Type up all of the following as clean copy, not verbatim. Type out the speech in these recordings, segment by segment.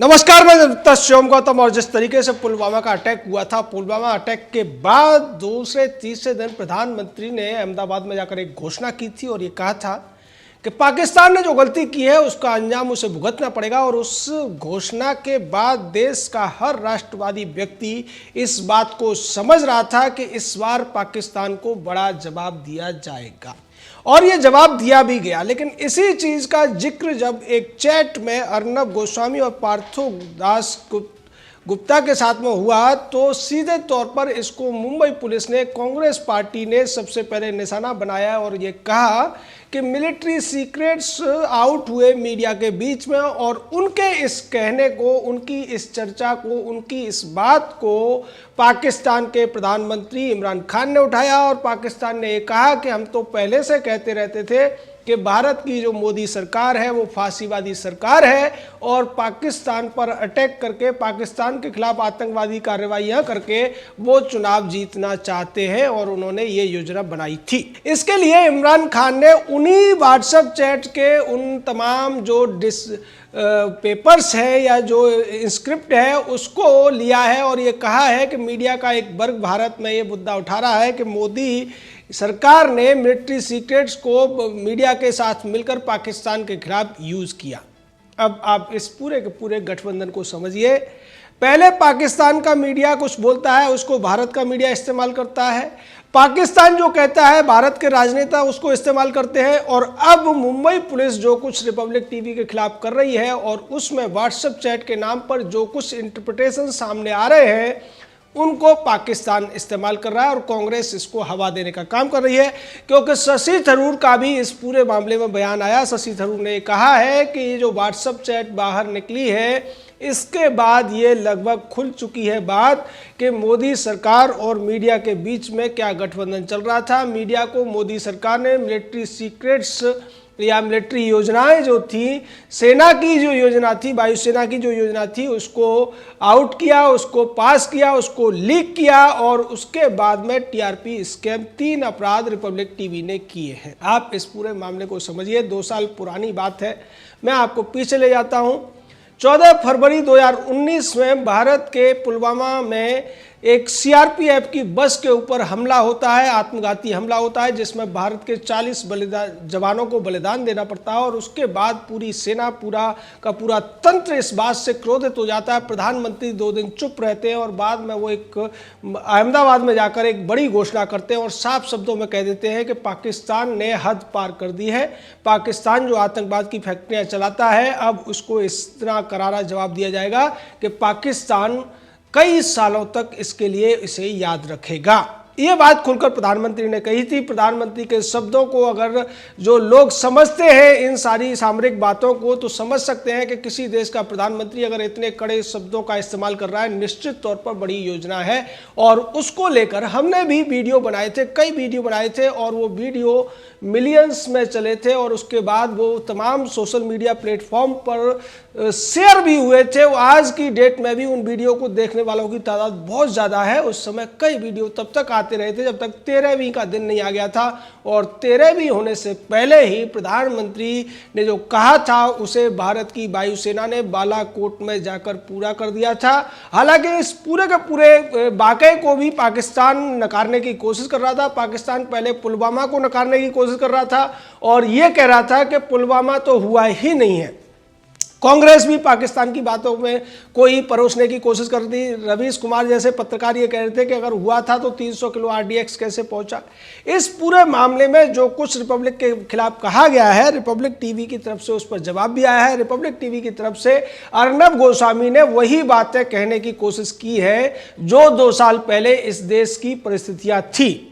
नमस्कार, मैं दत्ता शिवम गौतम। और जिस तरीके से पुलवामा का अटैक हुआ था, पुलवामा अटैक के बाद दूसरे तीसरे दिन प्रधानमंत्री ने अहमदाबाद में जाकर एक घोषणा की थी और ये कहा था कि पाकिस्तान ने जो गलती की है उसका अंजाम उसे भुगतना पड़ेगा। और उस घोषणा के बाद देश का हर राष्ट्रवादी व्यक्ति इस बात को समझ रहा था कि इस बार पाकिस्तान को बड़ा जवाब दिया जाएगा और ये जवाब दिया भी गया। लेकिन इसी चीज का जिक्र जब एक चैट में अर्नब गोस्वामी और पार्थो दास गुप्ता के साथ में हुआ तो सीधे तौर पर इसको मुंबई पुलिस ने, कांग्रेस पार्टी ने सबसे पहले निशाना बनाया और ये कहा कि मिलिट्री सीक्रेट्स आउट हुए मीडिया के बीच में। और उनके इस कहने को, उनकी इस चर्चा को, उनकी इस बात को पाकिस्तान के प्रधानमंत्री इमरान खान ने उठाया और पाकिस्तान ने ये कहा कि हम तो पहले से कहते रहते थे कि भारत की जो मोदी सरकार है वो फांसीवादी सरकार है और पाकिस्तान पर अटैक करके, पाकिस्तान के खिलाफ आतंकवादी कार्रवाइयां करके वो चुनाव जीतना चाहते हैं और उन्होंने ये योजना बनाई थी। इसके लिए इमरान खान ने उन्हीं व्हाट्सएप चैट के उन तमाम जो पेपर्स है या जो स्क्रिप्ट है उसको लिया है और ये कहा है कि मीडिया का एक वर्ग भारत में ये मुद्दा उठा रहा है कि मोदी सरकार ने मिलिट्री सीक्रेट्स को मीडिया के साथ मिलकर पाकिस्तान के खिलाफ यूज किया। अब आप इस पूरे के पूरे गठबंधन को समझिए। पहले पाकिस्तान का मीडिया कुछ बोलता है, उसको भारत का मीडिया इस्तेमाल करता है। पाकिस्तान जो कहता है, भारत के राजनेता उसको इस्तेमाल करते हैं। और अब मुंबई पुलिस जो कुछ रिपब्लिक टीवी के खिलाफ कर रही है और उसमें व्हाट्सएप चैट के नाम पर जो कुछ इंटरप्रिटेशन सामने आ रहे हैं उनको पाकिस्तान इस्तेमाल कर रहा है और कांग्रेस इसको हवा देने का काम कर रही है। क्योंकि शशि थरूर का भी इस पूरे मामले में बयान आया। शशि थरूर ने कहा है कि ये जो व्हाट्सएप चैट बाहर निकली है इसके बाद ये लगभग खुल चुकी है बात कि मोदी सरकार और मीडिया के बीच में क्या गठबंधन चल रहा था। मीडिया को मोदी सरकार ने मिलिट्री सीक्रेट्स या मिलिट्री योजनाएं जो थी, सेना की जो योजना थी, वायुसेना की जो योजना थी, उसको आउट किया, उसको पास किया, उसको लीक किया और उसके बाद में टीआरपी स्कैम 3 अपराध रिपब्लिक टीवी ने किए हैं। आप इस पूरे मामले को समझिए। 2 साल पुरानी बात है। मैं आपको पीछे ले जाता हूं। 14 फरवरी 2019 में भारत के पुलवामा में एक सीआरपीएफ की बस के ऊपर हमला होता है, आत्मघाती हमला होता है जिसमें भारत के 40 जवानों को बलिदान देना पड़ता है। और उसके बाद पूरी सेना, पूरा तंत्र इस बात से क्रोधित हो जाता है। प्रधानमंत्री 2 दिन चुप रहते हैं और बाद में वो एक अहमदाबाद में जाकर एक बड़ी घोषणा करते हैं और साफ शब्दों में कह देते हैं कि पाकिस्तान ने हद पार कर दी है। पाकिस्तान जो आतंकवाद की फैक्ट्रियां चलाता है, अब उसको इस तरह करारा जवाब दिया जाएगा कि पाकिस्तान कई सालों तक इसके लिए इसे याद रखेगा। ये बात खुलकर प्रधानमंत्री ने कही थी। प्रधानमंत्री के शब्दों को अगर जो लोग समझते हैं इन सारी सामरिक बातों को तो समझ सकते हैं कि किसी देश का प्रधानमंत्री अगर इतने कड़े शब्दों का इस्तेमाल कर रहा है, निश्चित तौर पर बड़ी योजना है। और उसको लेकर हमने भी वीडियो बनाए थे, कई वीडियो बनाए थे और वो वीडियो मिलियंस में चले थे और उसके बाद वो तमाम सोशल मीडिया प्लेटफॉर्म पर शेयर भी हुए थे। आज की डेट में भी उन वीडियो को देखने वालों की तादाद बहुत ज़्यादा है। उस समय कई वीडियो तब तक आते रहे थे जब तक 13वीं का दिन नहीं आ गया था। और 13वीं होने से पहले ही प्रधानमंत्री ने जो कहा था उसे भारत की वायुसेना ने बालाकोट में जाकर पूरा कर दिया था। हालांकि इस पूरे के पूरे वाकये को भी पाकिस्तान नकारने की कोशिश कर रहा था। पाकिस्तान पहले पुलवामा को नकारने की कोशिश कर रहा था और यह कह रहा था कि पुलवामा तो हुआ ही नहीं है। कांग्रेस भी पाकिस्तान की बातों में कोई परोसने की कोशिश कर दी। रवीश कुमार जैसे पत्रकार ये कह रहे थे कि अगर हुआ था तो 300 किलो आरडीएक्स कैसे पहुंचा। इस पूरे मामले में जो कुछ रिपब्लिक के खिलाफ कहा गया है, रिपब्लिक टीवी की तरफ से उस पर जवाब भी आया है। रिपब्लिक टीवी की तरफ से अर्नब गोस्वामी ने वही बातें कहने की कोशिश की है जो 2 साल पहले इस देश की परिस्थितियां थी।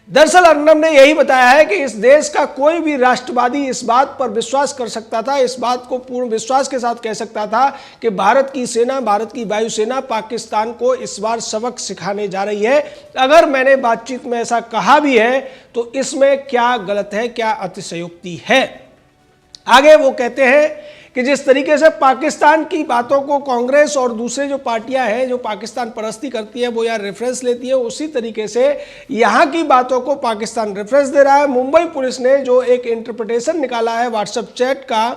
दरअसल अर्नब ने यही बताया है कि इस देश का कोई भी राष्ट्रवादी इस बात पर विश्वास कर सकता था, इस बात को पूर्ण विश्वास के साथ कह सकता था कि भारत की सेना, भारत की वायुसेना पाकिस्तान को इस बार सबक सिखाने जा रही है। अगर मैंने बातचीत में ऐसा कहा भी है तो इसमें क्या गलत है, क्या अतिशयोक्ति है। आगे वो कहते हैं कि जिस तरीके से पाकिस्तान की बातों को कांग्रेस और दूसरे जो पार्टियां हैं जो पाकिस्तान परस्ती करती है वो यहाँ रेफरेंस लेती है, उसी तरीके से यहाँ की बातों को पाकिस्तान रेफरेंस दे रहा है। मुंबई पुलिस ने जो एक इंटरप्रिटेशन निकाला है व्हाट्सएप चैट का,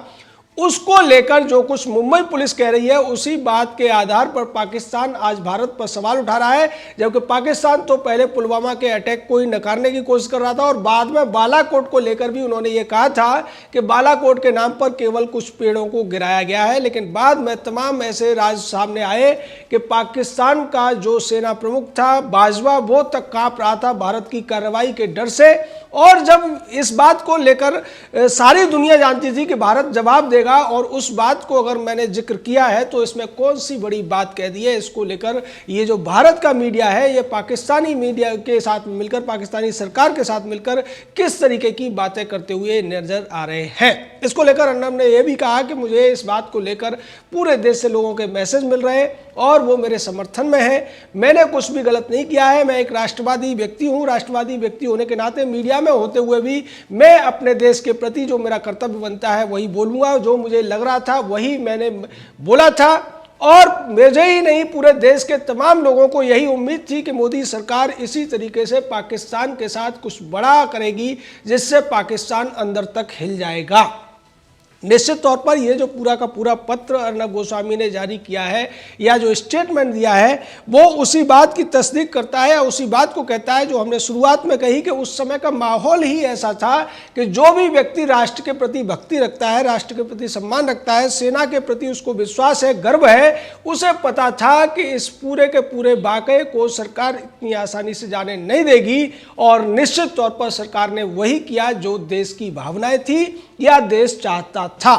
उसको लेकर जो कुछ मुंबई पुलिस कह रही है उसी बात के आधार पर पाकिस्तान आज भारत पर सवाल उठा रहा है। जबकि पाकिस्तान तो पहले पुलवामा के अटैक को ही नकारने की कोशिश कर रहा था और बाद में बालाकोट को लेकर भी उन्होंने ये कहा था कि बालाकोट के नाम पर केवल कुछ पेड़ों को गिराया गया है। लेकिन बाद में तमाम ऐसे राज सामने आए कि पाकिस्तान का जो सेना प्रमुख था बाजवा, वो तक कांप रहा था भारत की कार्रवाई के डर से। और जब इस बात को लेकर सारी दुनिया जानती थी कि भारत जवाब देगा, और उस बात को अगर मैंने जिक्र किया है तो इसमें कौन सी बड़ी बात कह दी है, इसको लेकर ये जो भारत का मीडिया है ये पाकिस्तानी मीडिया के साथ मिलकर, पाकिस्तानी सरकार के साथ मिलकर किस तरीके की बातें करते हुए नजर आ रहे हैं। इसको लेकर अर्नब ने यह भी कहा कि मुझे इस बात को लेकर पूरे देश से लोगों के मैसेज मिल रहे हैं और वो मेरे समर्थन में है। मैंने कुछ भी गलत नहीं किया है, मैं एक राष्ट्रवादी व्यक्ति हूँ। राष्ट्रवादी व्यक्ति होने के नाते मीडिया में होते हुए भी मैं अपने देश के प्रति जो मेरा कर्तव्य बनता है वही बोलूँगा। जो मुझे लग रहा था वही मैंने बोला था और मुझे ही नहीं पूरे देश के तमाम लोगों को यही उम्मीद थी कि मोदी सरकार इसी तरीके से पाकिस्तान के साथ कुछ बड़ा करेगी जिससे पाकिस्तान अंदर तक हिल जाएगा। निश्चित तौर पर यह जो पूरा का पूरा पत्र अर्नब गोस्वामी ने जारी किया है या जो स्टेटमेंट दिया है वो उसी बात की तस्दीक करता है, उसी बात को कहता है जो हमने शुरुआत में कही कि उस समय का माहौल ही ऐसा था कि जो भी व्यक्ति राष्ट्र के प्रति भक्ति रखता है, राष्ट्र के प्रति सम्मान रखता है, सेना के प्रति उसको विश्वास है, गर्व है, उसे पता था कि इस पूरे के पूरे वाकये को सरकार इतनी आसानी से जाने नहीं देगी। और निश्चित तौर पर सरकार ने वही किया जो देश की भावनाएं थी या देश चाहता था।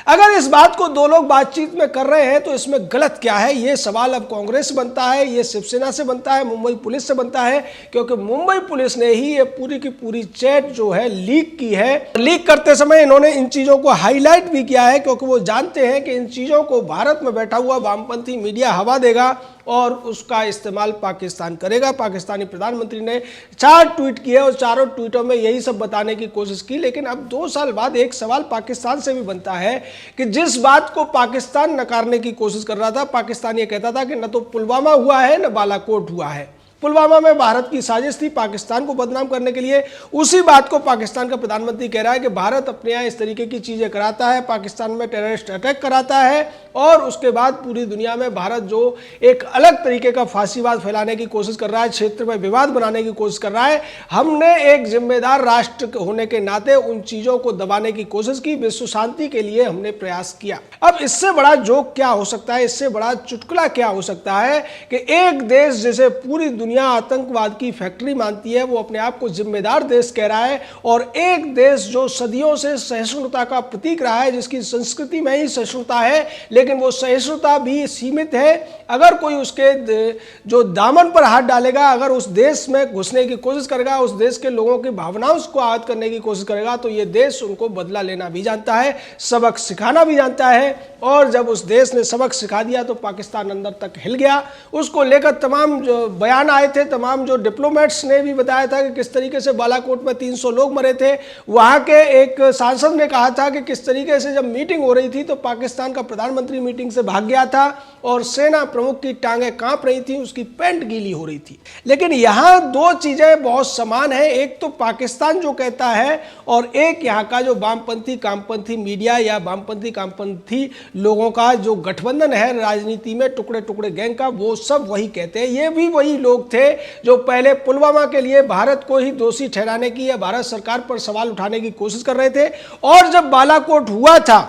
अगर इस बात को दो लोग बातचीत में कर रहे हैं तो इसमें गलत क्या है, ये सवाल अब कांग्रेस से बनता है, ये शिवसेना से बनता है, मुंबई पुलिस से बनता है, क्योंकि मुंबई पुलिस ने ही ये पूरी की पूरी चैट जो है लीक की है। लीक करते समय इन्होंने इन चीजों को हाईलाइट भी किया है क्योंकि वो जानते हैं कि इन चीजों को भारत में बैठा हुआ वामपंथी मीडिया हवा देगा और उसका इस्तेमाल पाकिस्तान करेगा। पाकिस्तानी प्रधानमंत्री ने 4 ट्वीट किए और चारों ट्वीटों में यही सब बताने की कोशिश की। लेकिन अब 2 साल बाद एक सवाल पाकिस्तान से भी बनता है कि जिस बात को पाकिस्तान नकारने की कोशिश कर रहा था, पाकिस्तान ये कहता था कि न तो पुलवामा हुआ है न बालाकोट हुआ है, पुलवामा में भारत की साजिश थी पाकिस्तान को बदनाम करने के लिए। उसी बात को पाकिस्तान का प्रधानमंत्री कह रहा है कि भारत अपने यहाँ इस तरीके की चीजें कराता है, पाकिस्तान में टेररिस्ट अटैक कराता है और उसके बाद पूरी दुनिया में भारत जो एक अलग तरीके का फांसीवाद फैलाने की कोशिश कर रहा है, क्षेत्र में विवाद बनाने की कोशिश कर रहा है। हमने एक जिम्मेदार राष्ट्र होने के नाते उन चीजों को दबाने की कोशिश की, विश्व शांति के लिए हमने प्रयास किया। अब इससे बड़ा जोक क्या हो सकता है, इससे बड़ा चुटकुला क्या हो सकता है कि एक देश जैसे पूरी दुनिया आतंकवाद की फैक्ट्री मानती है वो अपने आप को जिम्मेदार देश कह रहा है, और एक देश जो सदियों से सहिष्णुता का प्रतीक रहा है, जिसकी संस्कृति में ही सहिष्णुता है, लेकिन वो सहिष्णुता भी सीमित है। अगर कोई उसके जो दामन पर हाथ डालेगा, अगर उस देश में घुसने की कोशिश करेगा, उस देश के लोगों की भावनाओं को आहत करने की कोशिश करेगा, तो ये देश उनको बदला लेना भी जानता है, सबक सिखाना भी जानता है। और जब उस देश ने सबक सिखा दिया तो पाकिस्तान अंदर तक हिल गया। उसको लेकर तमाम जो बयान आए थे, तमाम जो डिप्लोमेट्स ने भी बताया था कि किस तरीके से बालाकोट में 300 लोग मरे थे। वहां के एक सांसद ने कहा था कि किस तरीके से जब मीटिंग हो रही थी तो पाकिस्तान का प्रधानमंत्री मीटिंग से भाग गया था और सेना प्रमुख की टांगें कांप रही थी, उसकी पैंट गीली हो रही थी। लेकिन यहां 2 चीजें बहुत समान है, एक तो पाकिस्तान जो कहता है और एक यहाँ का जो वामपंथी कामपंथी मीडिया या वामपंथी कामपंथी लोगों का जो गठबंधन है राजनीति में, टुकड़े टुकड़े गैंग का, वो सब वही कहते हैं। ये भी वही लोग थे जो पहले पुलवामा के लिए भारत को ही दोषी ठहराने की या भारत सरकार पर सवाल उठाने की कोशिश कर रहे थे। और जब बालाकोट हुआ था,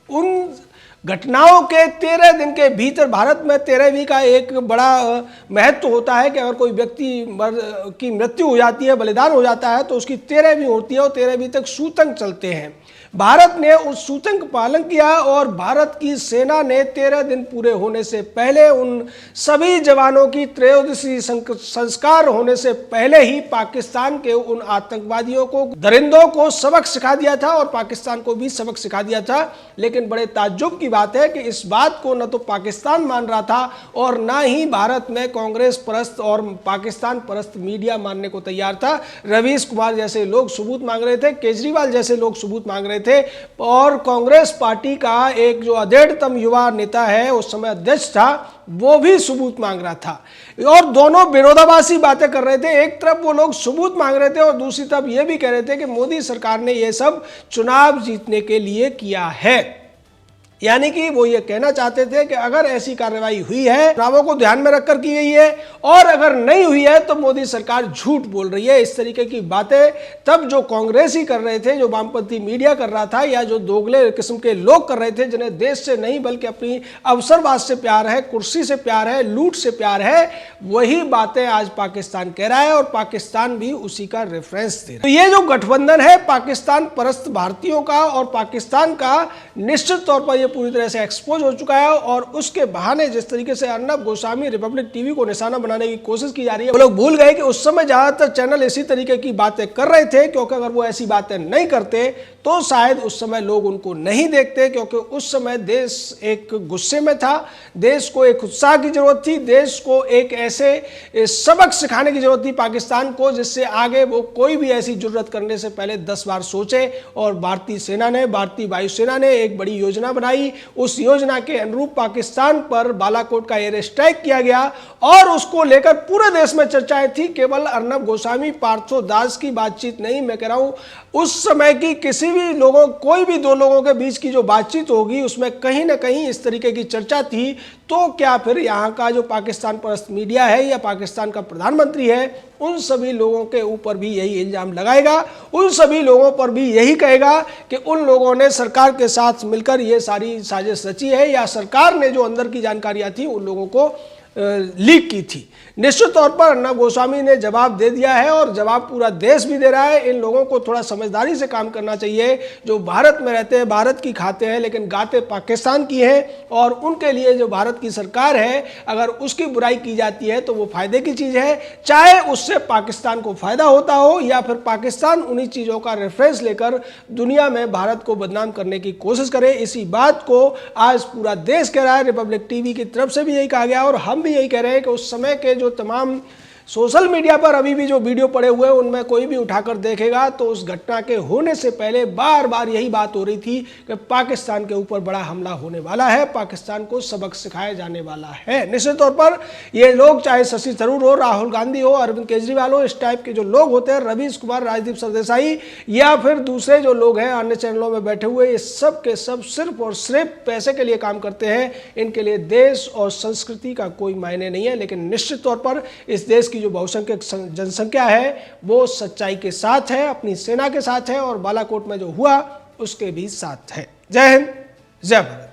उन घटनाओं के 13 दिन के भीतर भारत में 13वीं का एक बड़ा महत्व होता है कि अगर कोई व्यक्ति की मृत्यु हो जाती है, बलिदान हो जाता है, तो उसकी 13वीं होती है और 13वीं तक सूतक चलते हैं। भारत ने उस सूतक का पालन किया और भारत की सेना ने 13 दिन पूरे होने से पहले उन सभी जवानों की त्रयोदशी संस्कार होने से पहले ही पाकिस्तान के उन आतंकवादियों को, दरिंदों को सबक सिखा दिया था और पाकिस्तान को भी सबक सिखा दिया था। लेकिन बड़े ताज्जुब की बात है कि इस बात को न तो पाकिस्तान मान रहा था और ना ही भारत में कांग्रेस परस्त और पाकिस्तान परस्त मीडिया मानने को तैयार था। रवीश कुमार जैसे लोग सबूत मांग रहे थे, केजरीवाल जैसे लोग सबूत मांग रहे थे, और कांग्रेस पार्टी का एक जो अधेड़तम युवा नेता है, उस समय अध्यक्ष था, वो भी सबूत मांग रहा था। और दोनों विरोधाभासी बातें कर रहे थे। एक तरफ वो लोग सबूत मांग रहे थे और दूसरी तरफ ये भी कह रहे थे कि मोदी सरकार ने ये सब चुनाव जीतने के लिए किया है। यानी कि वो ये कहना चाहते थे कि अगर ऐसी कार्रवाई हुई है, चुनावों को ध्यान में रखकर की गई है, और अगर नहीं हुई है तो मोदी सरकार झूठ बोल रही है। इस तरीके की बातें तब जो कांग्रेसी कर रहे थे, जो वामपंथी मीडिया कर रहा था, या जो दोगले किस्म के लोग कर रहे थे, जिन्हें देश से नहीं बल्कि अपनी अवसरवाद से प्यार है, कुर्सी से प्यार है, लूट से प्यार है, वही बातें आज पाकिस्तान कह रहा है और पाकिस्तान भी उसी का रेफरेंस दे रहा है। तो ये जो गठबंधन है पाकिस्तान परस्त भारतीयों का और पाकिस्तान का, निश्चित तौर पर पूरी तरह से एक्सपोज हो चुका है। और उसके बहाने जिस तरीके से अर्नब गोस्वामी, रिपब्लिक टीवी को निशाना बनाने की कोशिश की जा रही है, वो लोग भूल गए कि उस समय ज्यादातर चैनल इसी तरीके की बातें कर रहे थे, क्योंकि अगर वो ऐसी बातें नहीं करते तो शायद उस समय लोग उनको नहीं देखते, क्योंकि उस समय देश एक गुस्से में था, देश को एक उत्साह की जरूरत थी, देश को एक ऐसे सबक सिखाने की जरूरत थी पाकिस्तान को, जिससे आगे वो कोई भी ऐसी जुर्रत करने से पहले 10 बार सोचे। और भारतीय सेना ने, भारतीय वायुसेना ने एक बड़ी योजना बनाई। उस योजना के अनुरूप पाकिस्तान पर बालाकोट का एयर स्ट्राइक किया गया और उसको लेकर पूरे देश में चर्चाएं थी। केवल अर्नब गोस्वामी, पार्थो दास की बातचीत नहीं, मैं कह रहा हूं उस समय की किसी भी लोगों, कोई भी दो लोगों के बीच की जो बातचीत होगी उसमें कहीं ना कहीं इस तरीके की चर्चा थी। तो क्या फिर यहाँ का जो पाकिस्तान परस्त मीडिया है या पाकिस्तान का प्रधानमंत्री है, उन सभी लोगों के ऊपर भी यही इल्जाम लगाएगा, उन सभी लोगों पर भी यही कहेगा कि उन लोगों ने सरकार के साथ मिलकर ये सारी साजिश रची है, या सरकार ने जो अंदर की जानकारियां थी उन लोगों को लीक की थी? निश्चित तौर पर अर्नब गोस्वामी ने जवाब दे दिया है और जवाब पूरा देश भी दे रहा है। इन लोगों को थोड़ा समझदारी से काम करना चाहिए, जो भारत में रहते हैं, भारत की खाते हैं, लेकिन गाते पाकिस्तान की हैं। और उनके लिए जो भारत की सरकार है, अगर उसकी बुराई की जाती है तो वो फायदे की चीज़ है, चाहे उससे पाकिस्तान को फायदा होता हो या फिर पाकिस्तान उन्हीं चीज़ों का रेफरेंस लेकर दुनिया में भारत को बदनाम करने की कोशिश करे। इसी बात को आज पूरा देश कह रहा है, रिपब्लिक टीवी की तरफ से भी यही कहा गया और हम भी यही कह रहे हैं कि उस समय के जो तमाम सोशल मीडिया पर अभी भी जो वीडियो पड़े हुए हैं उनमें कोई भी उठाकर देखेगा तो उस घटना के होने से पहले बार बार यही बात हो रही थी कि पाकिस्तान के ऊपर बड़ा हमला होने वाला है, पाकिस्तान को सबक सिखाया जाने वाला है। निश्चित तौर पर ये लोग, चाहे शशि थरूर हो, राहुल गांधी हो, अरविंद केजरीवाल हो, इस टाइप के जो लोग होते हैं, रवीश कुमार, राजदीप सरदेसाई या फिर दूसरे जो लोग हैं अन्य चैनलों में बैठे हुए, ये सब के सब सिर्फ और सिर्फ पैसे के लिए काम करते हैं। इनके लिए देश और संस्कृति का कोई मायने नहीं है। लेकिन निश्चित तौर पर इस देश जो बहुसंख्यक जनसंख्या है वो सच्चाई के साथ है, अपनी सेना के साथ है और बालाकोट में जो हुआ उसके भी साथ है। जय हिंद, जय भारत।